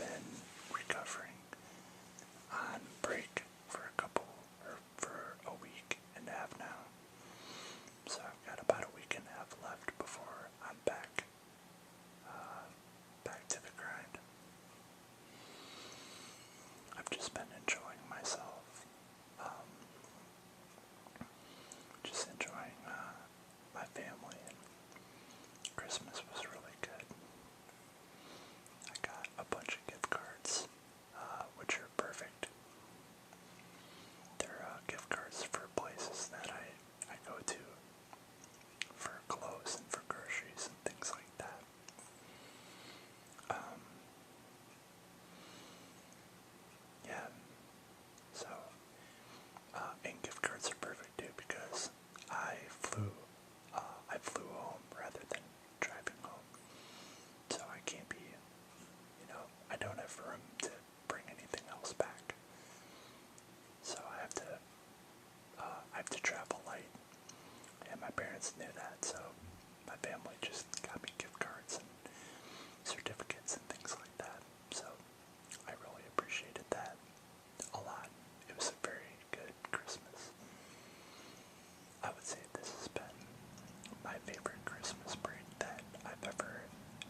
been recovering on break for for a week and a half now. So I've got about a week and a half left before I'm back to the grind. I've just been enjoying myself, just enjoying my family, and Christmas was really good. I got a bunch of gift cards, which are perfect. They're gift cards for places that I go to for clothes and for groceries and things like that. Yeah, so, and gift cards are perfect too because I flew home rather than driving home. So I can't be, I don't have room to bring anything else back. So I have to travel light, and my parents knew that, so my family just got me gift cards and certificates and things like that. So I really appreciated that a lot. It was a very good Christmas. I would say this has been my favorite Christmas break that I've ever,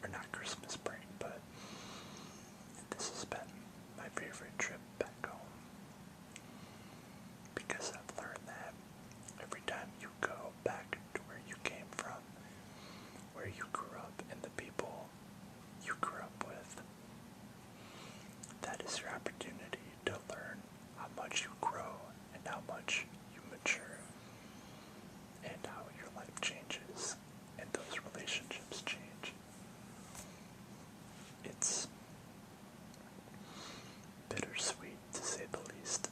or not Christmas break, but this has been my favorite trip back home. Because I've learned that every time you go back to where you came from, where you grew up, and the people you grew up with, that is your opportunity to learn how much you grow and how much you mature and how your life changes and those relationships change. It's bittersweet, to say the least.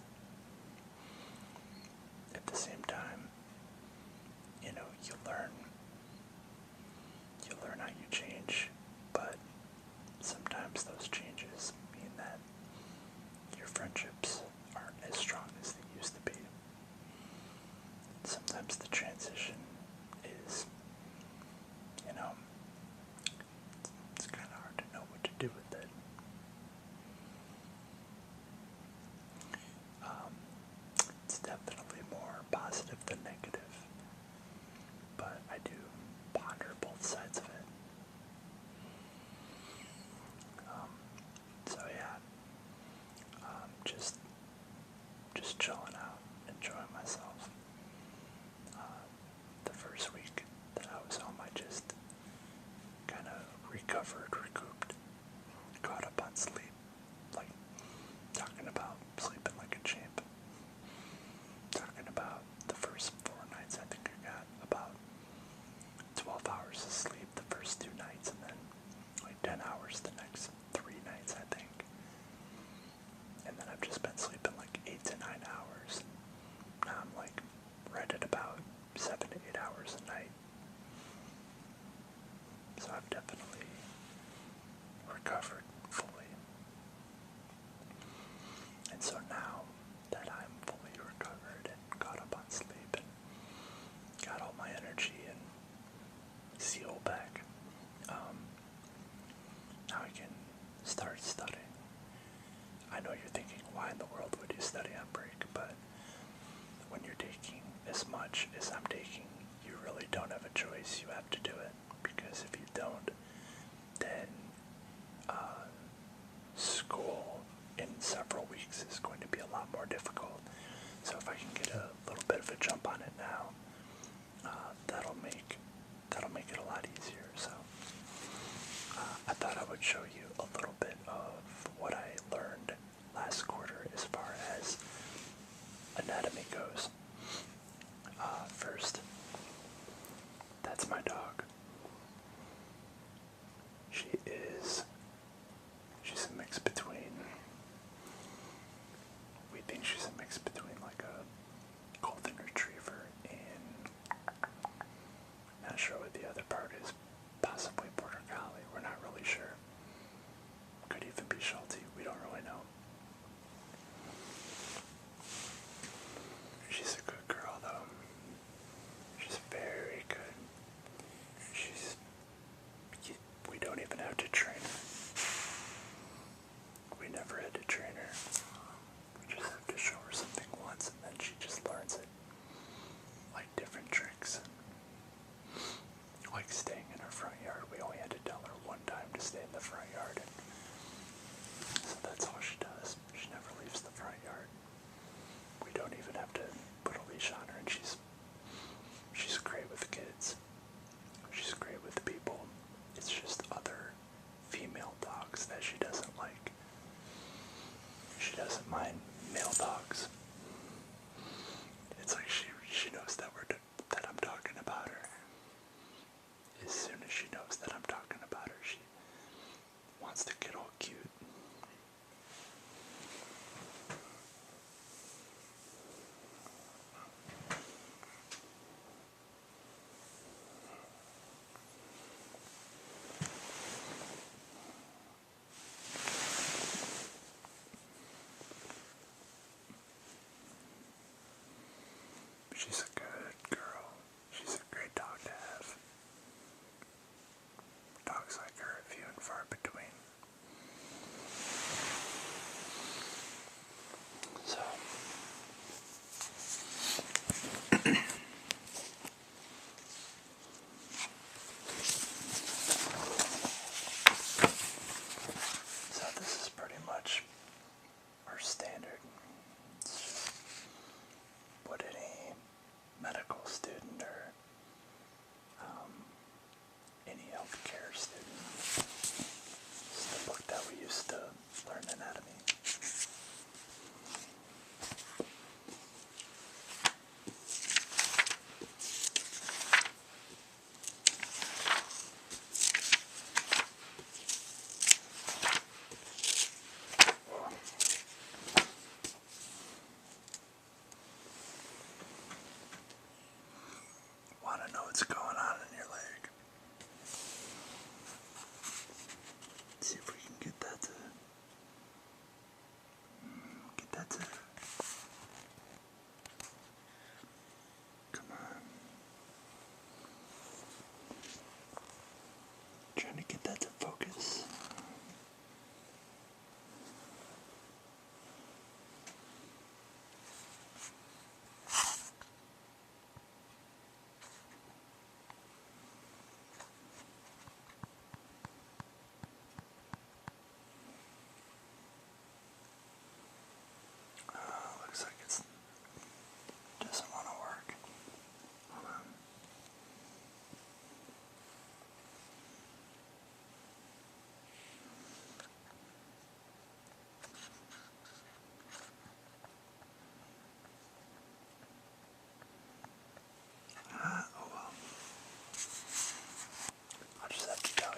At the same time, you learn how you change, but sometimes those changes mean that your friendships aren't as strong as they used to be. Sometimes the transition is, it's kind of hard to know what to do with it. It's definitely more positive than negative, but I do ponder both sides of it. So yeah, just chilling out, enjoying myself. The first week that I was home, I just kind of recouped, caught up on sleep, like talking about sleeping like a champ. Talking about the first 4 nights, I think I got about 12 hours of sleep the first 2 nights, and then like 10 hours the next 3 nights, I think. And then I've just been sleeping like 8 to 9 hours. Now I'm like right at about 7 to 8 hours a night. So I've definitely recovered fully. And so now that I'm fully recovered and caught up on sleep and got all my energy and zeal back, now I can start studying. I know you're thinking, why in the world would you study on break? But when you're taking as much as I'm taking, you really don't have a choice. You have to do it. Because if you don't, then school in several weeks is going to be a lot more difficult. So if I can get a little bit of a jump on it now, that'll make it a lot easier. So I thought I would show you a little bit of what I learned last quarter as far as anatomy goes. First, that's my dog. She's a mix between, we think she's a mix between like a golden retriever and, not sure what the other part is, possibly border collie, we're not really sure. Could even be Sheltie, we don't really know. She's a good girl though. She's very good. We don't even have to train her. never had to train her. We just have to show her something once and then she just learns it. Like different tricks. Like staying in her front yard. We only had to tell her one time to stay in the front yard. So that's all she does. She never leaves the front yard. We don't even have to put a leash on her, and she's great with kids. She's great with people. It's just other female dogs that she doesn't like. She doesn't mind male dogs. It's like she knows that that I'm talking about her. As soon as she knows that I'm talking about her, she wants to get all cute. She's a good girl. She's a great dog to have. Dogs like her are few and far between. So, this is pretty much our standard. It's just what any medical student or any healthcare student. It's the book that we used to learn anatomy. Want to know what's going on in your leg? See if we can get that to come on. Trying to get that to focus. Looks like it doesn't want to work. Hold on. Oh well. I'll just have to tell you.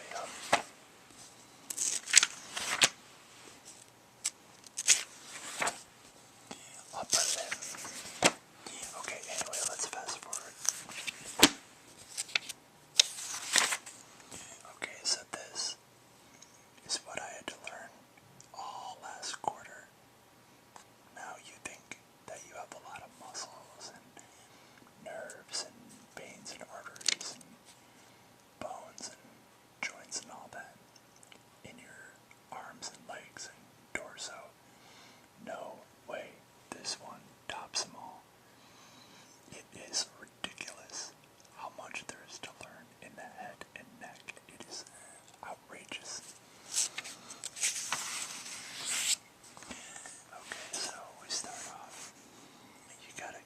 I'll put it in. Okay, anyway, let's fast forward. Okay, so this is what I had to learn all last quarter. Now you think that you have a lot of muscles and nerves and veins and arteries and bones and joints and all that in your arms and legs and torso. No way, this one tops them all. It is ridiculous how much there is to learn in the head and neck. It is outrageous. Okay, so we start off. You gotta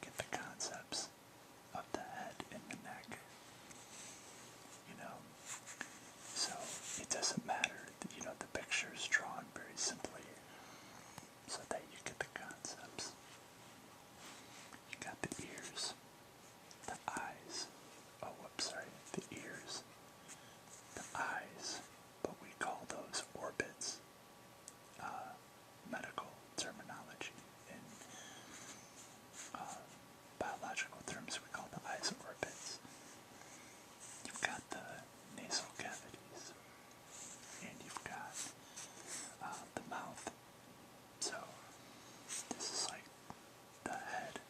get the concepts of the head and the neck. You know, so it doesn't matter. The picture is drawn very simply so that you get the concepts. You got the ears, the eyes. Oh, whoops, sorry. The ears, the eyes, but we call those orbits. Medical terminology. In biological terms, we call the eyes orbits. You've got the nasal cavities, and you've got the mouth. So this is like the head,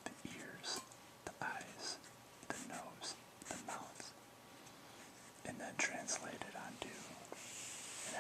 the ears, the eyes, the nose, the mouth, and then translated onto an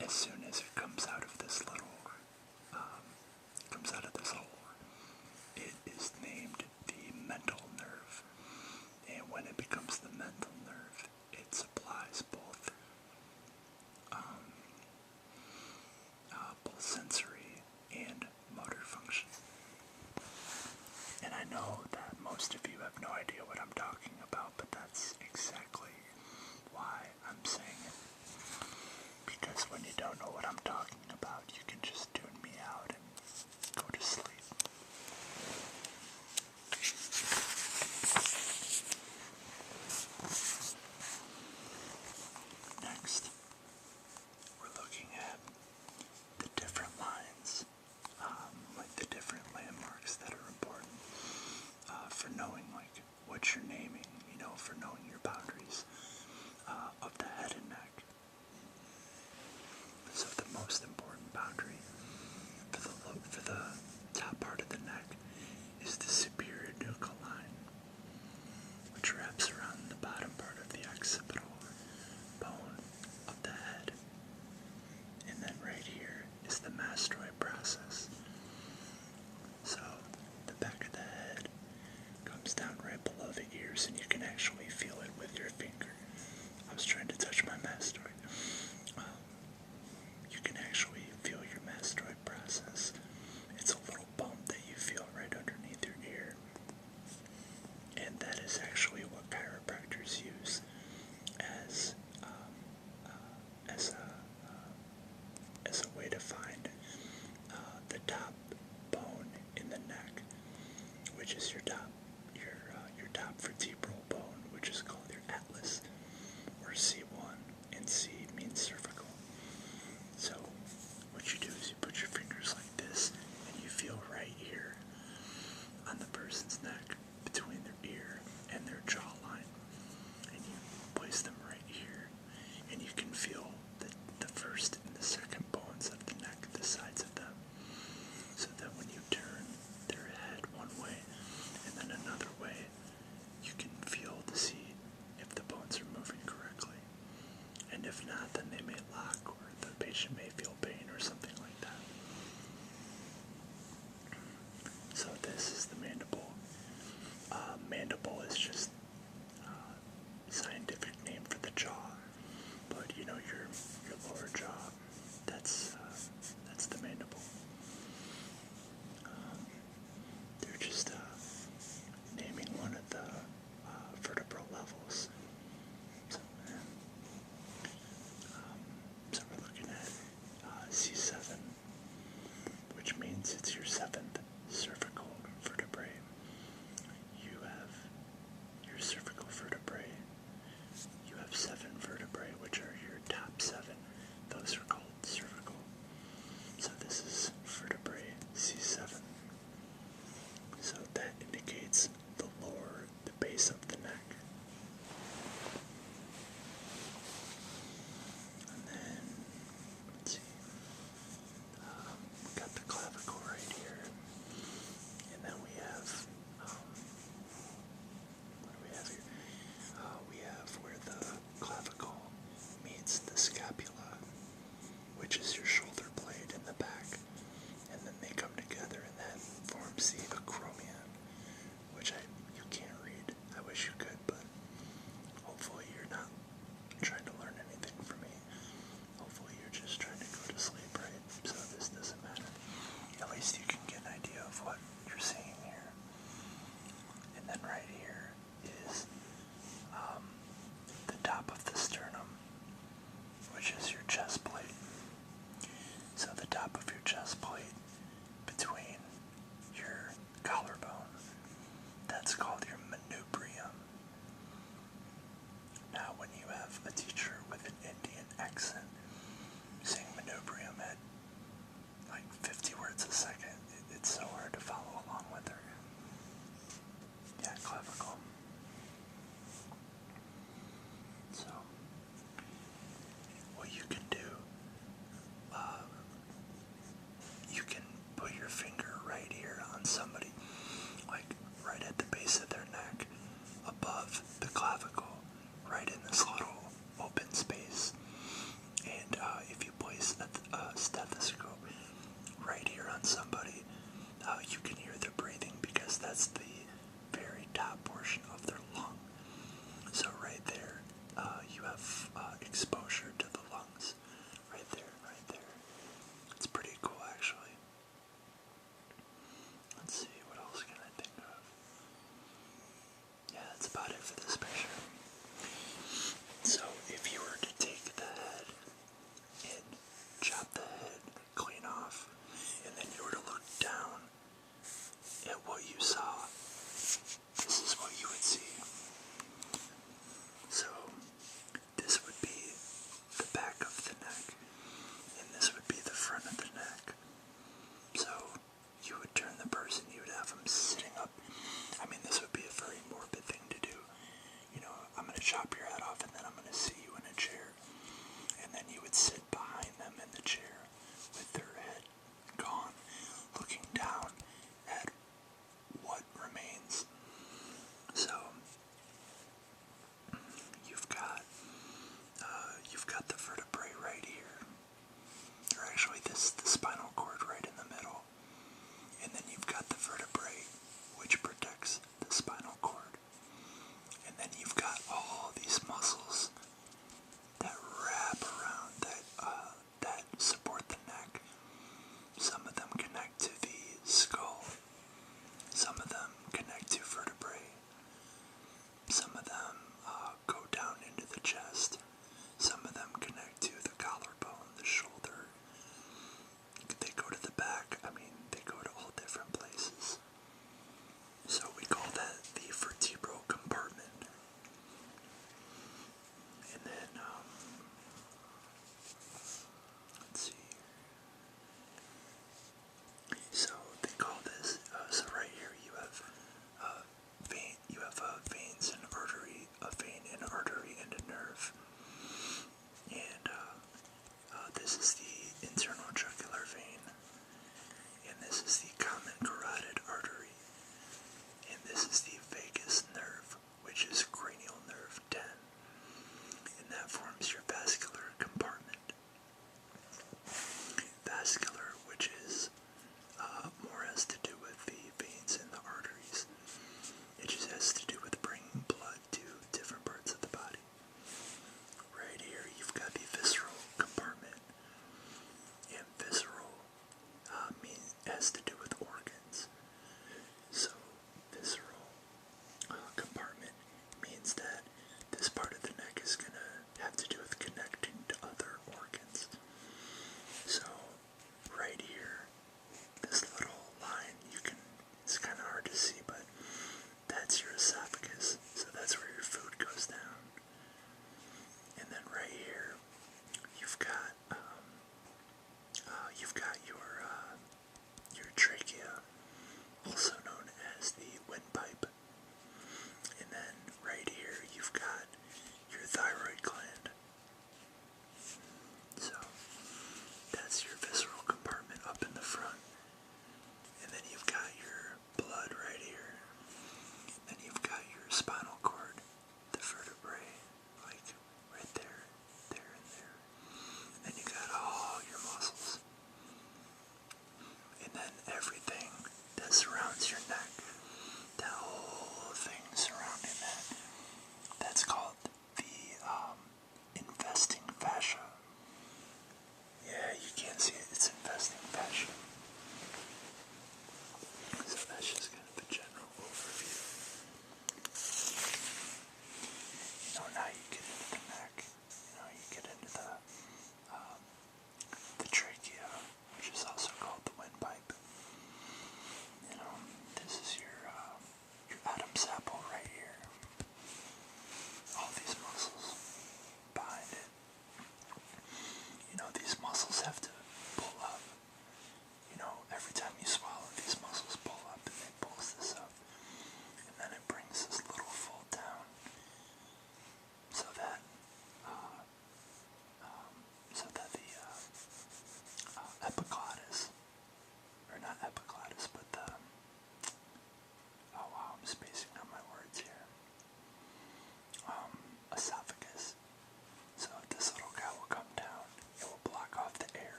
as soon as it comes out of this little, comes out of this hole, it is named the mental nerve. And when it becomes the mental nerve, it supplies both both sensory and motor function. And I know that most of you have no idea what I'm talking about, but that's exactly why I'm saying it. Because when you don't know what I'm talking about, you can just tune me out and go to sleep. Next, we're looking at the different lines, like the different landmarks that are important for knowing like what you're naming, for knowing your boundaries of the head and neck. So the most important boundary for the top part of the neck is the superior nuchal line, which wraps around the bottom part of the occipital bone of the head. And then right here is the mastoid process. So the back of the head comes down right below the ears, and you can actually feel it with your finger. I was trying to touch my mastoid. You can actually feel your mastoid process. It's a little bump that you feel right underneath your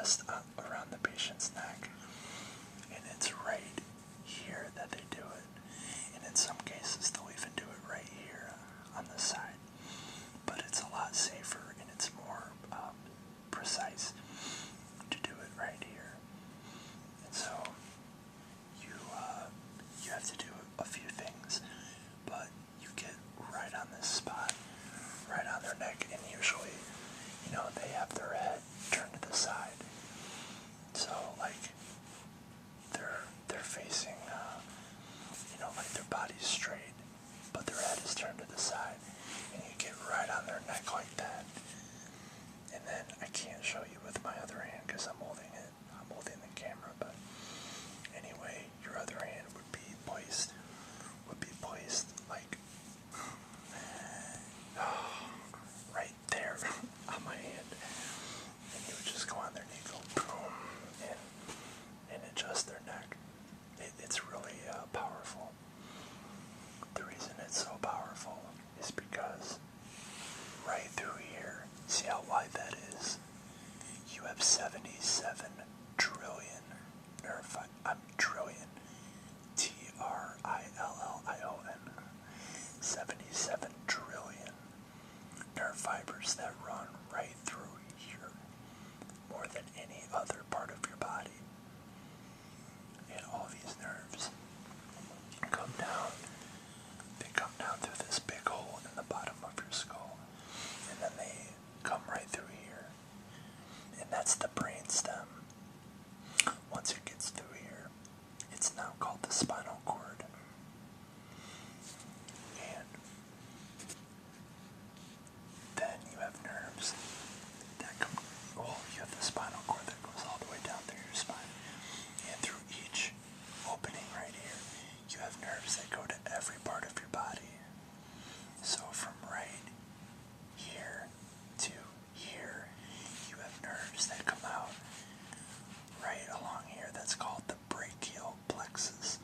just around the patient's neck, and it's right here that they do it. And in some cases, they'll even do it right here on the side. But it's a lot safer and it's more precise to do it right here. And so you have to do a few things, but you get right on this spot, right on their neck, and usually, they have their head turned to the side. So like they're facing, like their body's straight, but their head is turned to the side, and you get right on their neck like that. And then I can't show you with my other hand because I'm holding the camera, but anyway, your other hand would be placed like right there on my hand, and you would just go on their knee, go boom, and adjust their neck. It's really powerful. The reason it's so powerful is because right through here, see how wide that is? You have 77 trillion trillion, Trillion, 77 trillion nerve fibers that run right through here, more than any other part of your body. And all these nerves come down. They come down through this big hole in the bottom of your skull, and then they come right through here. And that's the brain stem. Once it gets through here, it's now called the spinal cord. And then you have nerves that come, you have the spinal cord that goes all the way down through your spine. And through each opening right here, you have nerves that go to every part of your body. So from right here to here, you have nerves that come out right along here. That's called the brachial plexus.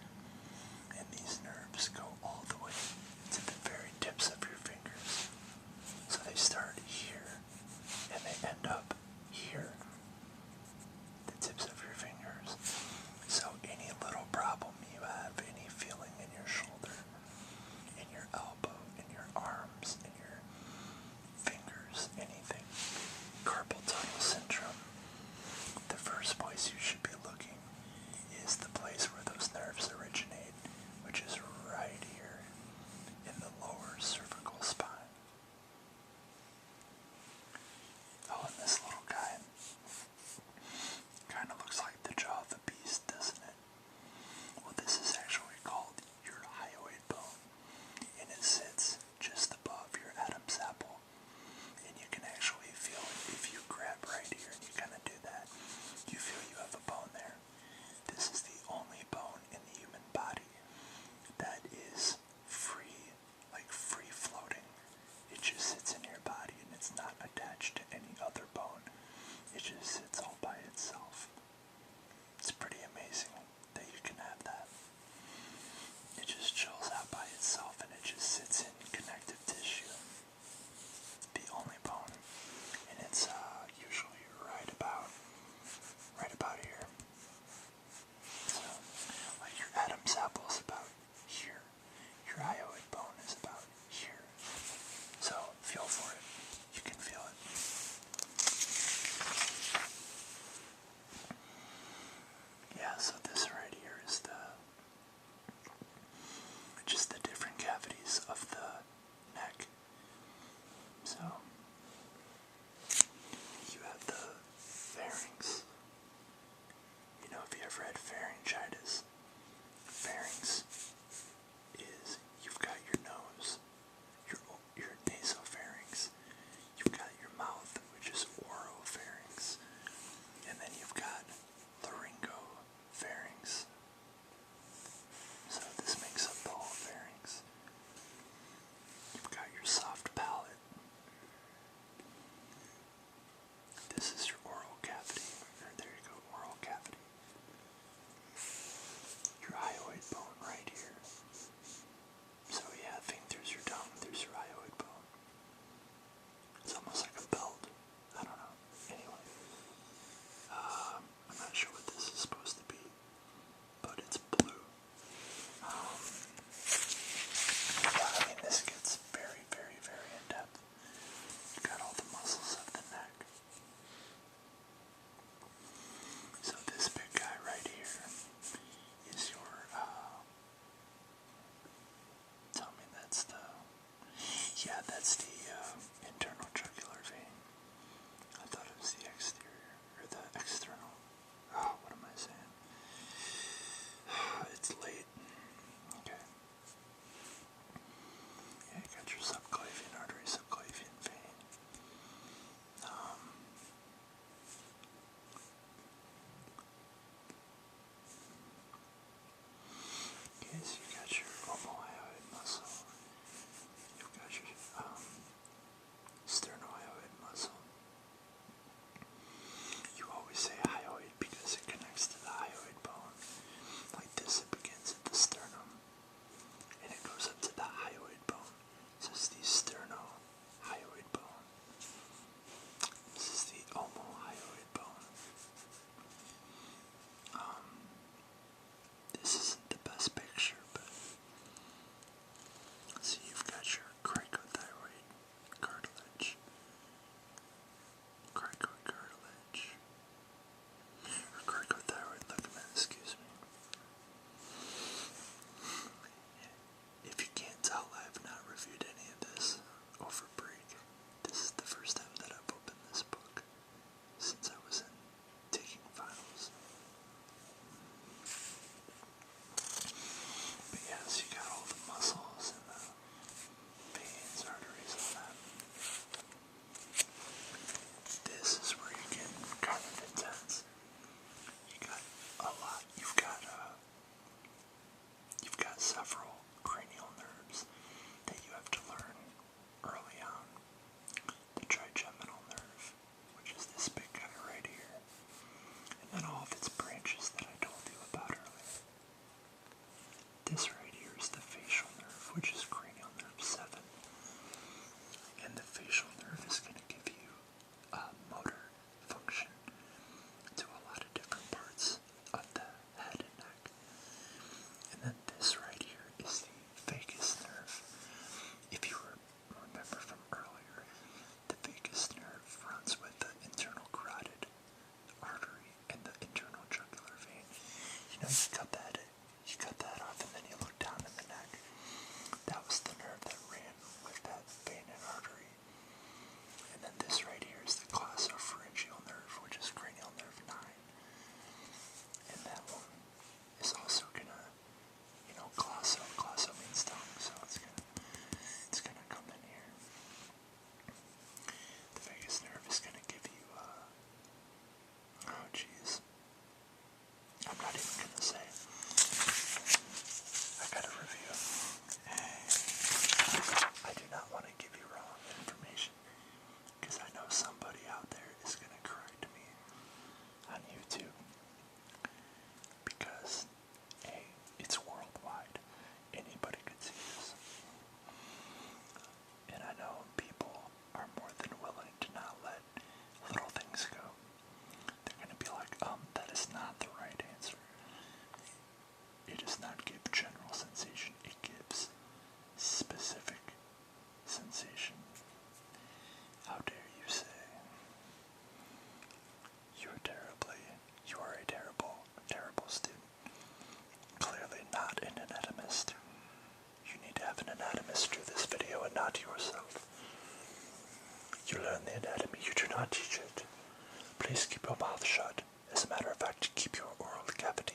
keep your mouth shut. As a matter of fact, keep your oral cavity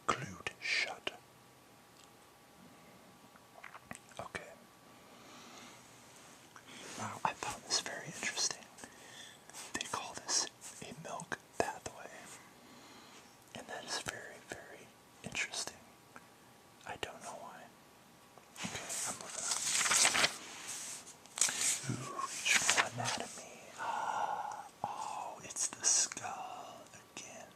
glued shut. Okay. Now, I found this very interesting. They call this a milk pathway. And that is very, very interesting. I don't know why. Okay, I'm moving on. Ooh, regional anatomy. Oh, it's the skull again.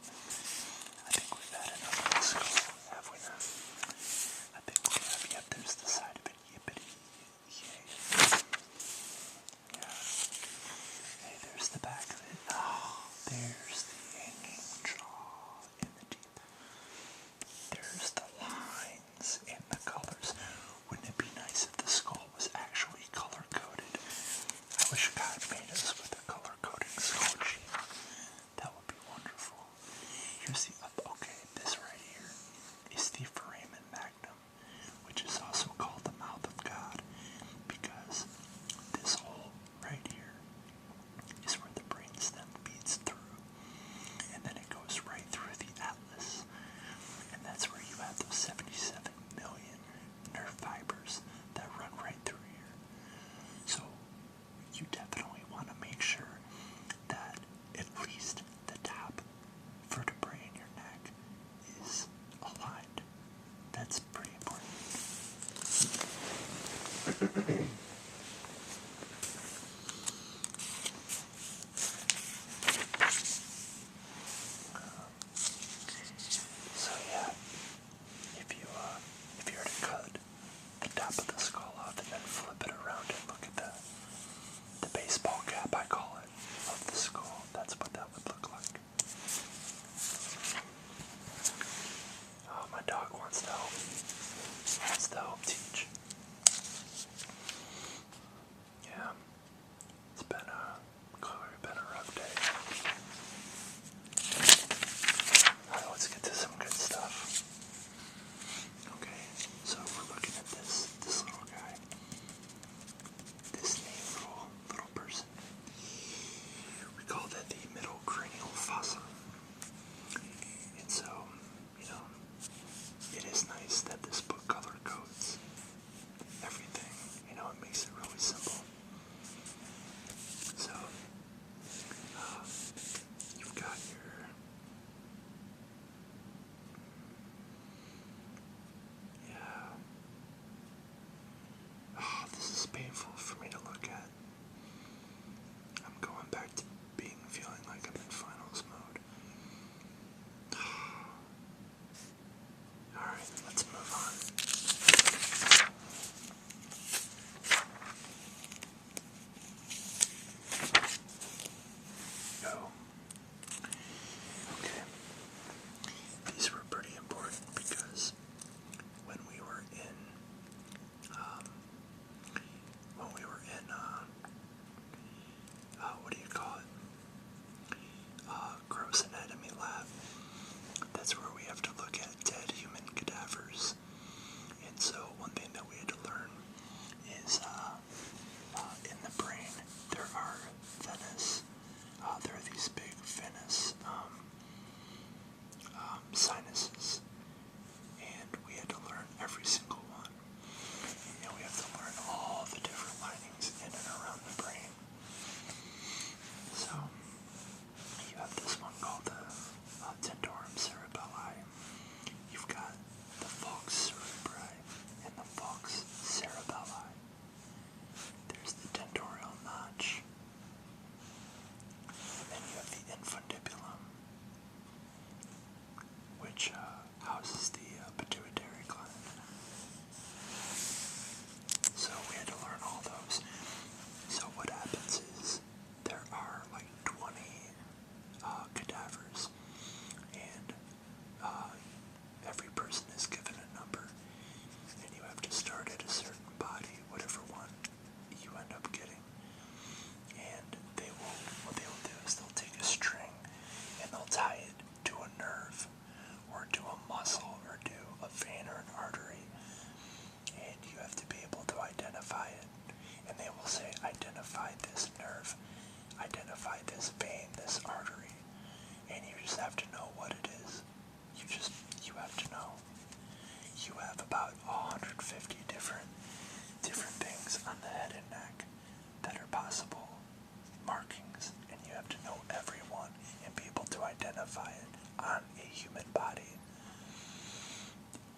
identify it on a human body.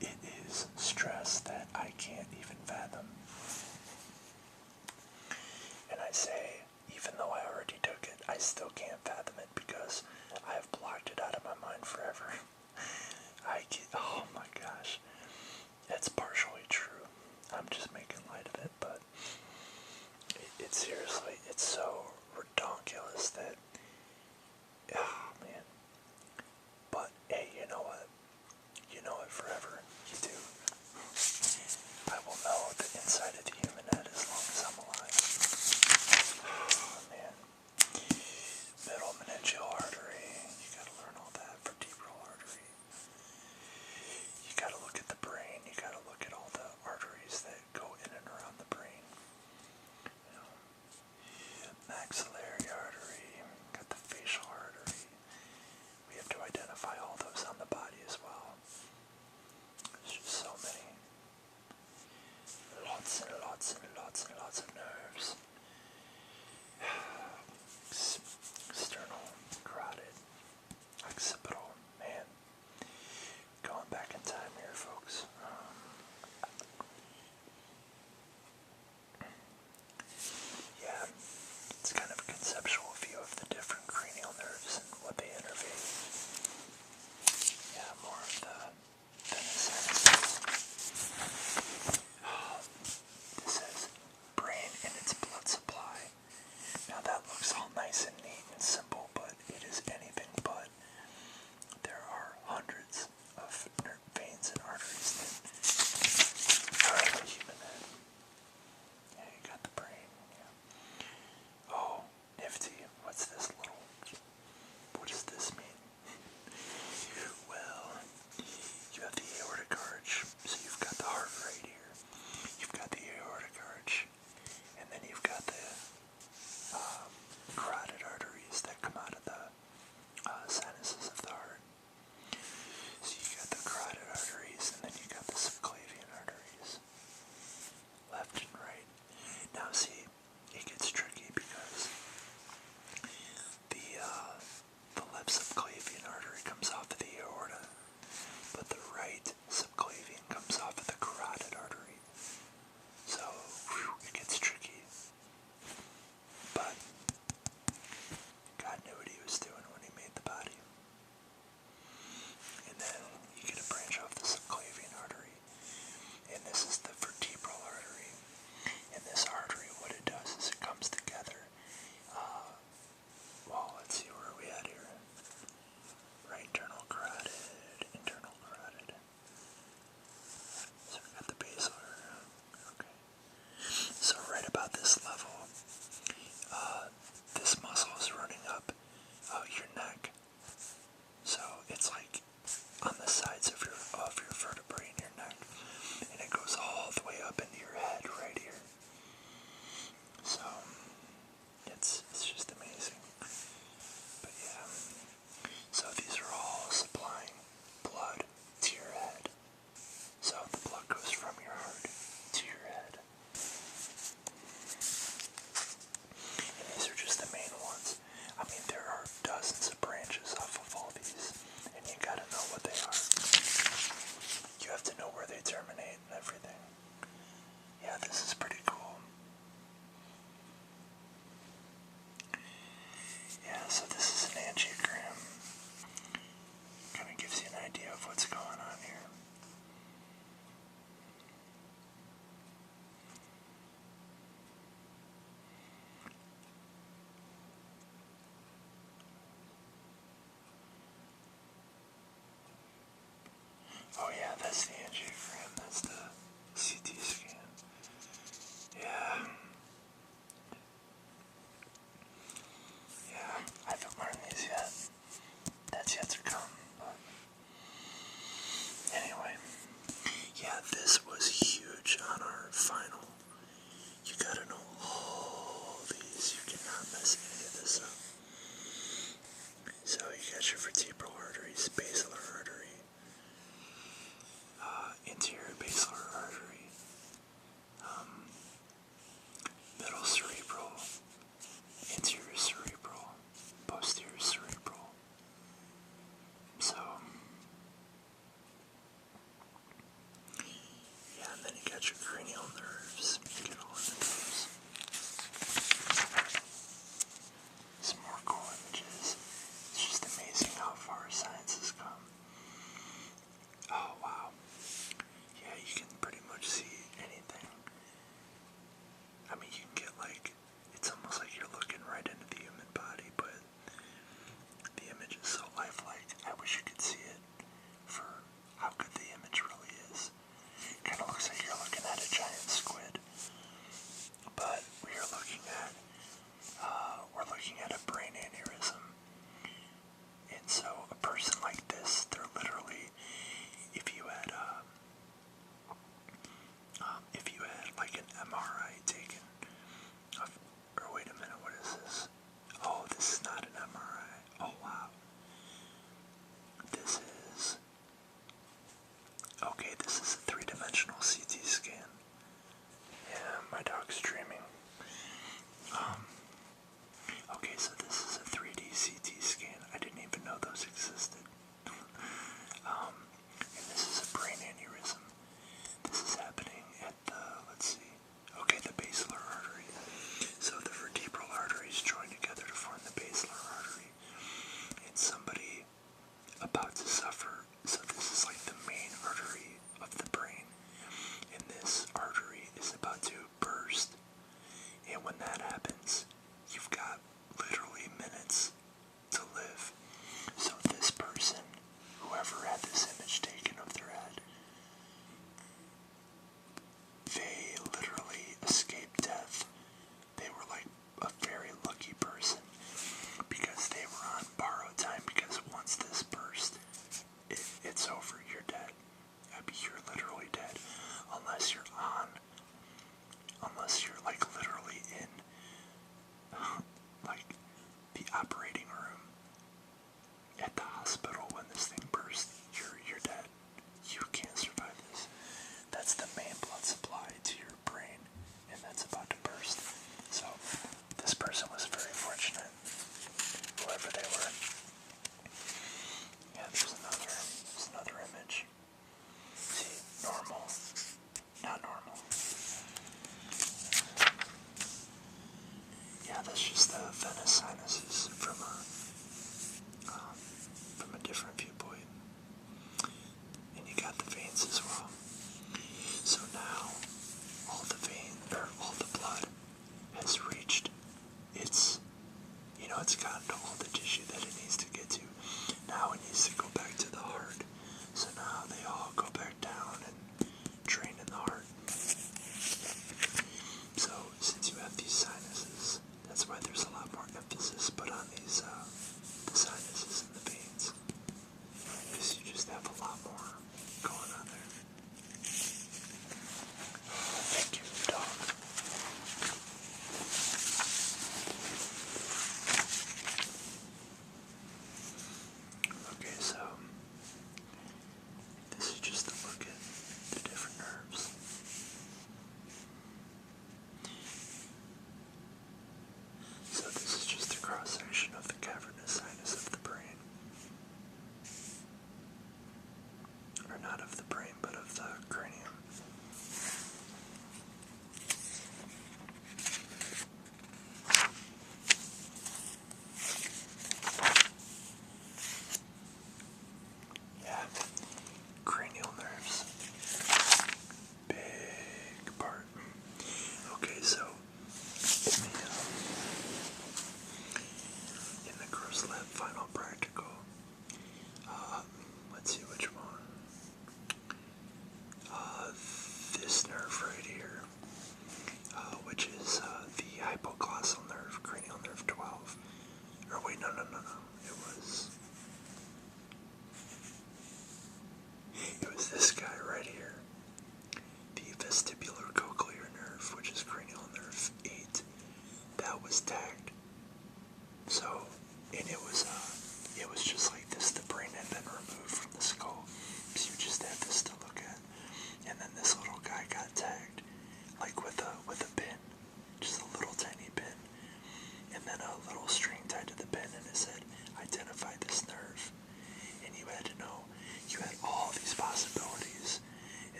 It is stress that I can't even fathom. And I say, even though I already took it, I still can't fathom it because I have blocked it out of my mind forever. Oh my gosh. It's partially true. I'm just making light of it, but it's seriously, it's so redonkulous that, oh man. But hey, you know what? You know it forever. You do. I will know the inside of the human head as long as I'm alive. Oh man. Middle meningeal artery. You gotta learn all that. Vertebral artery. You gotta look at the brain. You gotta look at all the arteries that go in and around the brain. You know, maxillary artery. Got the facial artery. We have to identify all those on the body as well. There's just so many. Lots and lots and lots and lots of nerves. External, carotid, occipital. Man, going back in time here, folks. Yeah, it's kind of a conceptual view of the different cranial nerves and what they innervate. Yeah, more of the necessities. This says brain and its blood supply. Now that looks all nice and neat and simple, but it is anything but. There are hundreds of veins and arteries that are in the human head. Yeah, you got the brain. Yeah. Oh, nifty. What's this little... What does this mean? Well, you have the aortic arch, so you've got the heart right here. You've got the aortic arch, and then you've got the carotid arteries that come out of the sinuses of the heart. So you got the carotid arteries, and then you got the subclavian arteries, left and right. Now see, it gets tricky because the left subclavian artery comes off of the aorta, but the right subclavian comes off of the carotid artery. So, it gets tricky. But God knew what he was doing when he made the body. And then you get a branch off the subclavian artery. And this is the vertebral artery. And this artery, what it does is it comes together. Well, let's see, where are we at here? Right internal carotid, internal carotid. So we got the basilar. Okay. So right about this level, this muscle is running up your neck. So it's like on the sides of your vertebrae in your neck, and it goes all the way up into your head right here. So it's just amazing. But yeah, so these are all supplying blood to your head. So the blood goes from your heart to your head. And these are just the main ones. I mean, there are dozens of branches off of all these, and you gotta know what they are. You have to know where they terminate and everything. Yeah, this is pretty cool. Yeah, so this is an angiogram. Kind of gives you an idea of what's going on here. Oh yeah, that's the angiogram. That's the CT scan. Yeah. Yeah, I haven't learned these yet. That's yet to come. But anyway, yeah, this was huge on our final. You gotta know all these. You cannot mess any of this up. So you got your vertebral arteries, basilar artery, interior basilar artery, middle cerebral, interior cerebral, posterior cerebral,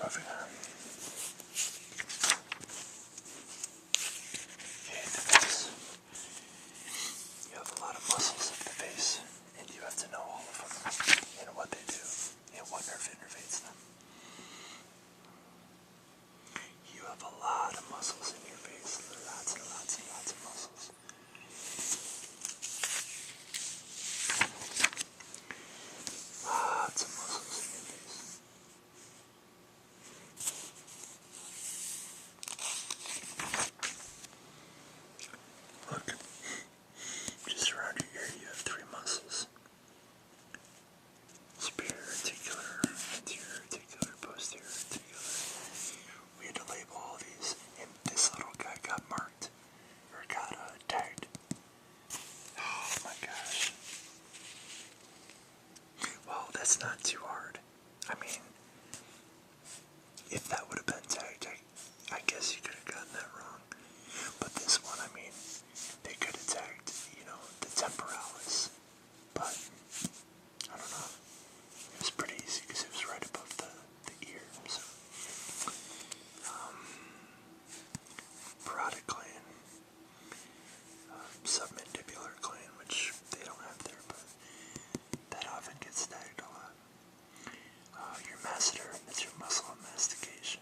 Moving on. Okay, the face. You have a lot of muscles of the face, and you have to know all of them and what they do and what nerve innervates them. You have a lot of muscles in your face. Lots and lots and lots of muscles. Lots of muscles in your face. Look, just around your ear you have 3 muscles. Superior articular, anterior articular, posterior articular. We had to label all these, and this little guy got marked, or got tagged. Oh my gosh. Well, that's not too hard. I mean, if that would have been tagged, I guess you could have gotten that wrong. But this one, I mean, they could have tagged, the temporalis. But, I don't know. It was pretty easy because it was right above the ear. So, parotid gland, submandibular gland, which they don't have there, but that often gets tagged a lot. Your masseter, that's your muscle of mastication.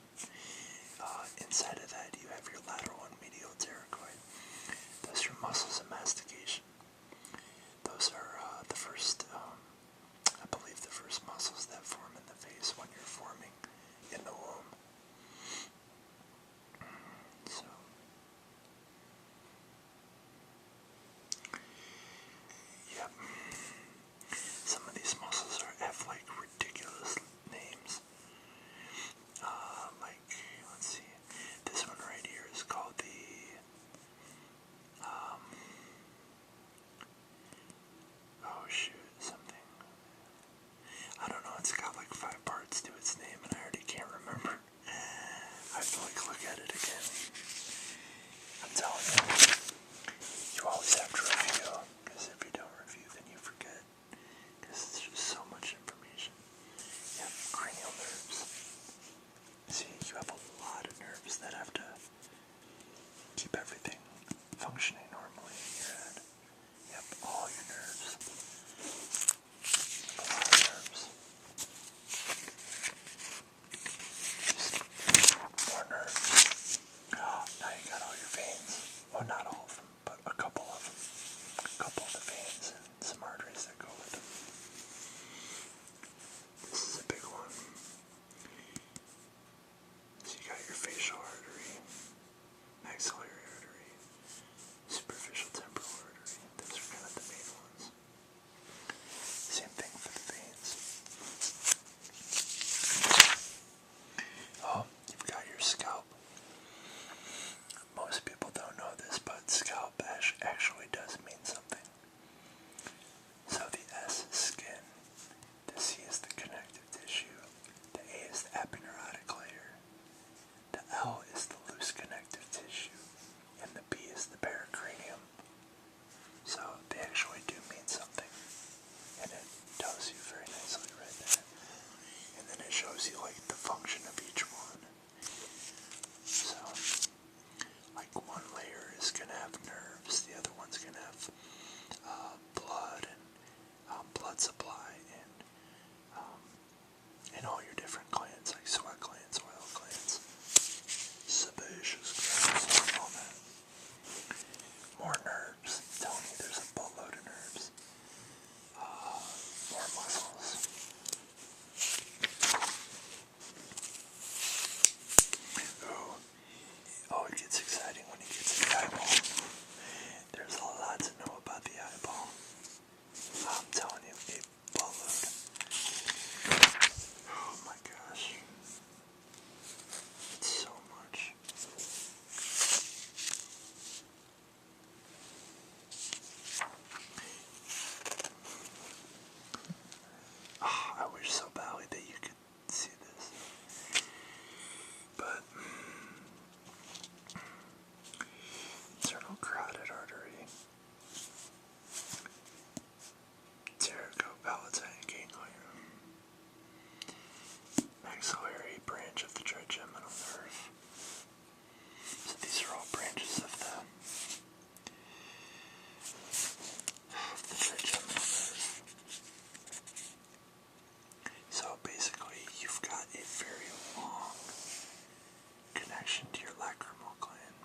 connection to your lacrimal gland.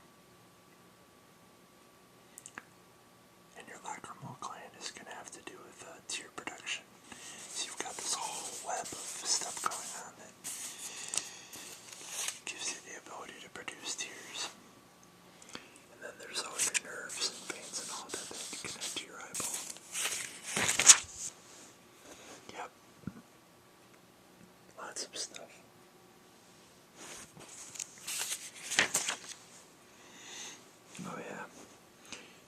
And your lacrimal gland is going to have to do with tear production. So you've got this whole web of stuff going on that gives you the ability to produce tears. And then there's all your nerves and veins and all that connect to your eyeball. Yep. Lots of stuff. Oh yeah.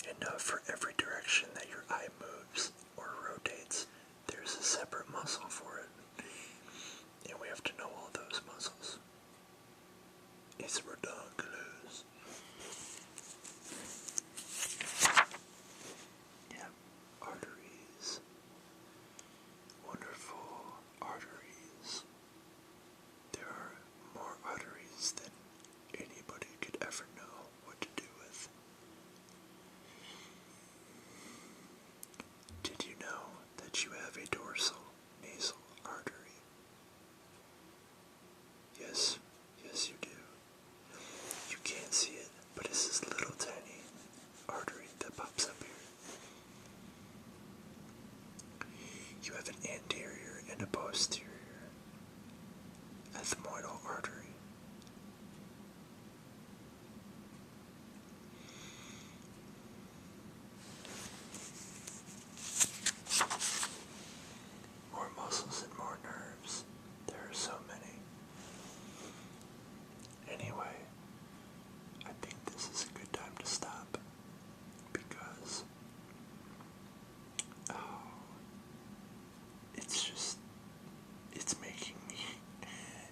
And for every direction that your eye moves or rotates, there's a separate muscle for it. And we have to know all those muscles. It's ridiculous. Yeah, arteries. Wonderful arteries. There are more arteries than anybody could ever know what to do with. Did you know that you have a dorsal nasal artery? Yes, yes you do. You can't see it, but it's this little tiny artery that pops up here. You have an anterior and a posterior ethmoidal artery. More muscles and more nerves. There are so many. Anyway, I think this is a good time to stop because it's making me,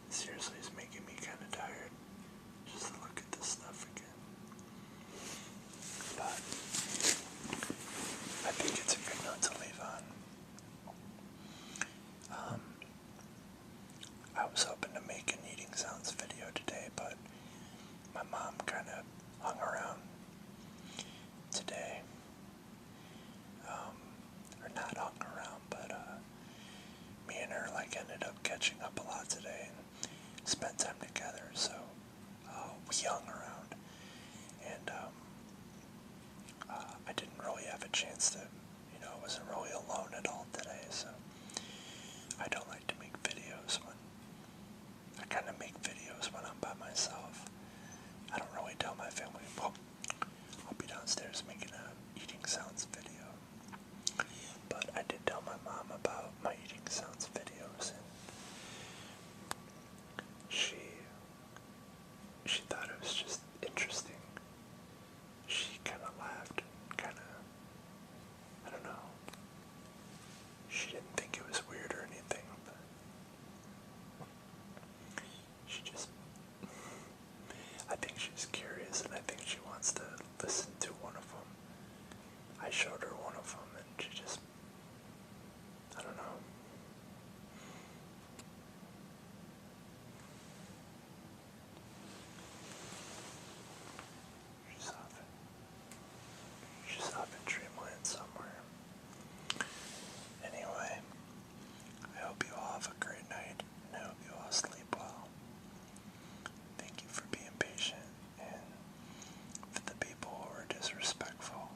seriously, it's making me kind of tired just to look at this stuff again. But I think it's a good note to leave on. I was hoping to make an eating sounds video today, but my mom kind of hung around today. Or not hung around, but me and her ended up catching up a lot today and spent time together, so we hung around. And I didn't really have a chance to, I wasn't really alone at all today, so I don't like to make videos I kind of make videos when I'm by myself. I don't really tell my family, well, I'll be downstairs making a eating sounds video. But I did tell my mom about my eating sounds videos, and she thought it was just interesting. She kind of laughed, I don't know. She didn't think it was weird or anything, but I think she's curious, and I think she wants to listen to one of them. I showed her one of them, and she just, I don't know. She's off in dreamland somewhere. Anyway, I hope you all have a great night, and I hope you all sleep well. Thank you for being patient, and for the people who are disrespectful,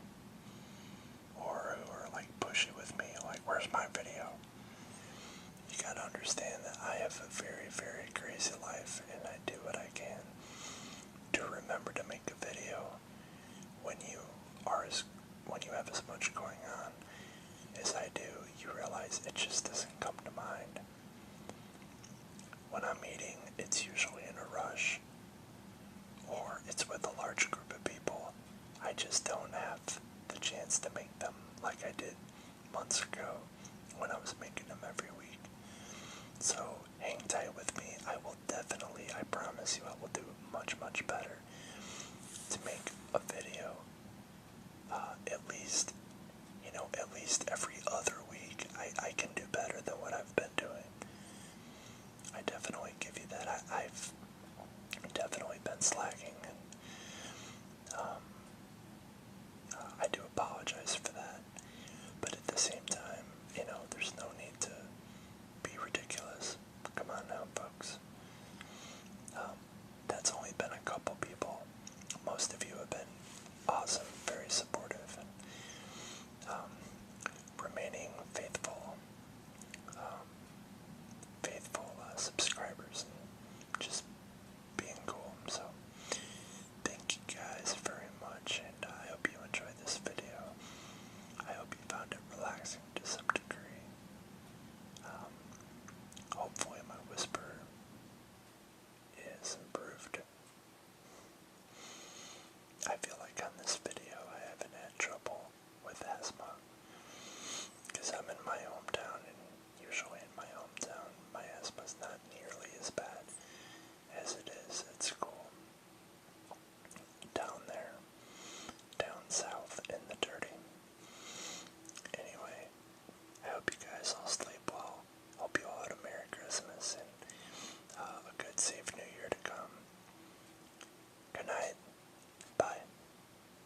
or who are pushy with me, where's my video? You gotta understand that I have a very, very crazy life, and I do what I can to remember to make a video when you have as much going on as I do. You realize it just doesn't come to mind. When I'm eating, it's usually